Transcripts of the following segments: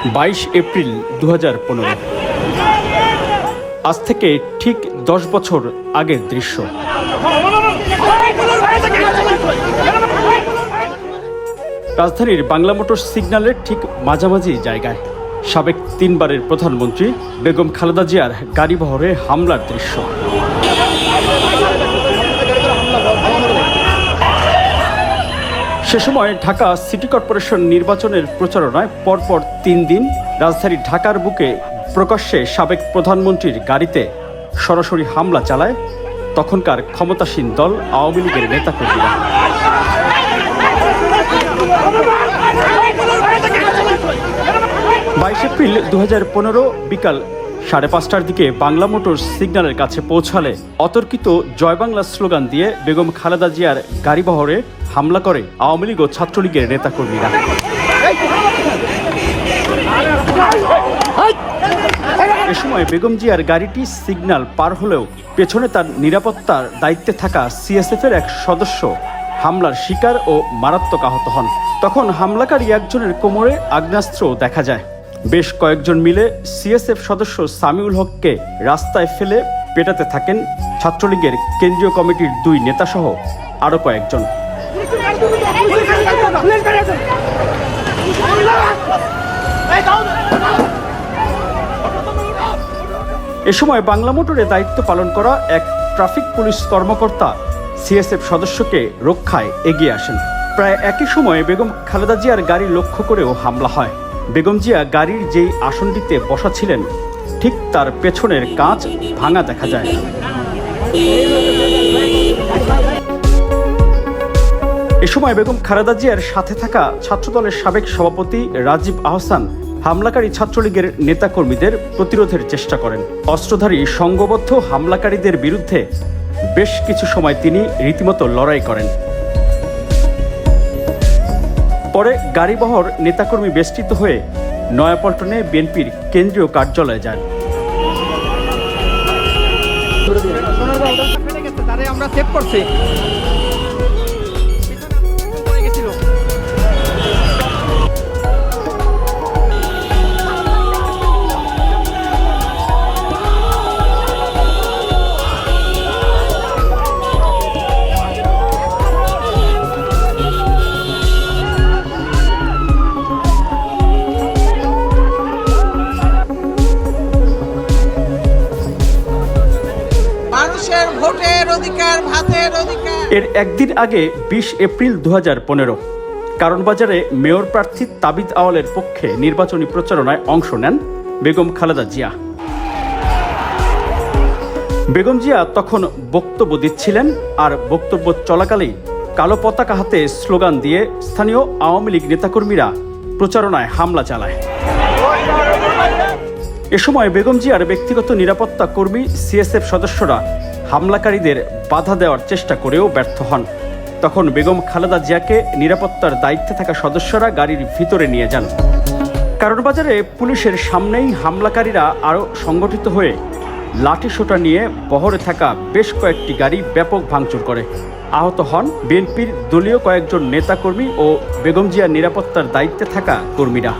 22 April 2015। আজ থেকে ঠিক 10 বছর আগের দৃশ্য। রাজধানীর বাংলা মোটর সিগন্যালের ঠিক মাঝামাঝি জায়গায় সাবেক 3 বারের প্রধানমন্ত্রী বেগম খালেদা জিয়ার গাড়িবহরে হামলার দৃশ্য। সে সময় ঢাকা সিটি কর্পোরেশন নির্বাচনের প্রচারণায় পরপর 3 দিন রাজধানী ঢাকার বুকে প্রকাশ্যে সাবেক প্রধানমন্ত্রীর গাড়িতে সরাসরি হামলা চালায় তখনকার ক্ষমতাসীন দল আওয়ামী লীগের নেতাকর্মীরা। 22 এপ্রিল 2015 বিকাল 5:30টার দিকে বাংলা মোটর সিগন্যালের কাছে পৌঁছালে অতর্কিত জয় বাংলা স্লোগান দিয়ে বেগম খালেদা জিয়ার গাড়িবহরে হামলা করে আওয়ামী লীগ ও ছাত্রলীগের নেতাকর্মীরা। এ সময় বেগম জিয়ার গাড়িটি সিগন্যাল পার হলেও পেছনে তার নিরাপত্তার দায়িত্বে থাকা সিএসএফের এক সদস্য হামলার শিকার ও মারাত্মক আহত হন। তখন হামলাকারী একজনের কোমরে আগ্নেয়াস্ত্র দেখা যায়। বেশ কয়েকজন মিলে সিএসএফ সদস্য সামিউল হককে রাস্তায় ফেলে পেটাতে থাকেন ছাত্রলীগের কেন্দ্রীয় কমিটির 2 নেতাসহ আরও কয়েকজন। এ সময় বাংলা মোটরে দায়িত্ব পালন করা এক ট্রাফিক পুলিশ কর্মকর্তা সিএসএফ সদস্যকে রক্ষায় এগিয়ে আসেন। প্রায় একই সময়ে বেগম খালেদা জিয়ার গাড়ি লক্ষ্য করেও হামলা হয়। বেগম জিয়া গাড়ির যেই আসনটিতে বসা ছিলেন ঠিক তার পেছনের কাঁচ ভাঙা দেখা যায়। এ সময় বেগম খালেদা জিয়ার সাথে থাকা ছাত্রদলের সাবেক সভাপতি রাজীব আহসান হামলাকারী ছাত্রলীগের নেতাকর্মীদের প্রতিরোধের চেষ্টা করেন। অস্ত্রধারী সংঘবদ্ধ হামলাকারীদের বিরুদ্ধে বেশ কিছু সময় তিনি রীতিমতো লড়াই করেন। পরে গাড়িবহর নেতাকর্মী বেষ্টিত হয়ে নয়াপল্টনে বিএনপির কেন্দ্রীয় কার্যালয়ে যান। আমরা সেভ করছি। এর একদিন আগে 20 এপ্রিল 2015 কারণ বাজারে মেয়র প্রার্থী তাবিদ আওয়ালের পক্ষে নির্বাচনী প্রচারণায় অংশ নেন বেগম খালেদা জিয়া। বেগম জিয়া তখন বক্তব্য দিচ্ছিলেন আর বক্তব্য চলাকালেই কালো পতাকা হাতে স্লোগান দিয়ে স্থানীয় আওয়ামী লীগ নেতাকর্মীরা প্রচারণায় হামলা চালায়। এ সময় বেগম জিয়ার ব্যক্তিগত নিরাপত্তা কর্মী সিএসএফ সদস্যরা হামলাকারীদের বাধা দেওয়ার চেষ্টা করেও ব্যর্থ হন। তখন বেগম খালেদা জিয়াকে নিরাপত্তার দায়িত্বে থাকা সদস্যরা গাড়ির ভিতরে নিয়ে যান। কারণ বাজারে পুলিশের সামনেই হামলাকারীরা আরও সংগঠিত হয়ে লাঠিসোঁটা নিয়ে বহরে থাকা বেশ কয়েকটি গাড়ি ব্যাপক ভাঙচুর করে। আহত হন বিএনপির দলীয় কয়েকজন নেতাকর্মী ও বেগম জিয়ার নিরাপত্তার দায়িত্বে থাকা কর্মীরা।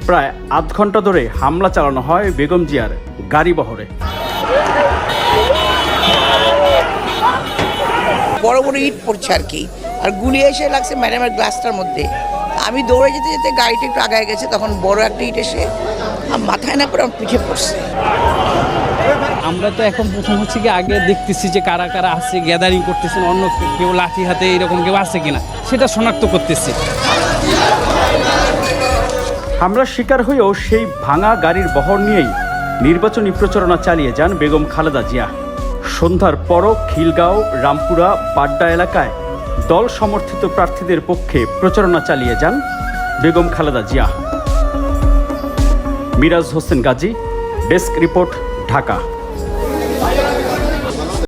প্রায় আধ ঘন্টা ধরে হামলা চালানো হয় বেগম জিয়ার গাড়িবহরে। বড় বড় ইট পড়ছে আর কি, আর গুলি এসে লাগছে ম্যাডামের গ্লাসটার মধ্যে। আমি দৌড়ে যেতে যেতে গাড়িটা একটু আগায় গেছে, তখন বড় একটা ইট এসে মাথায় না করে আমার পিঠে পড়ছে। আমরা তো এখন প্রথম হচ্ছে কি আগে দেখতেছি যে কারা কারা আছে, গ্যাদারিং করতেছেন, অন্য কেউ লাঠি হাতে এরকম কেউ আছে কিনা সেটা শনাক্ত করতেছি। হামলার শিকার হয়েও সেই ভাঙা গাড়ির বহর নিয়েই নির্বাচনী প্রচারণা চালিয়ে যান বেগম খালেদা জিয়া। সন্ধ্যার পরও খিলগাঁও, রামপুরা, বাড্ডা এলাকায় দল সমর্থিত প্রার্থীদের পক্ষে প্রচারণা চালিয়ে যান বেগম খালেদা জিয়া। Miraj Hossain Gazi, desk report, Dhaka.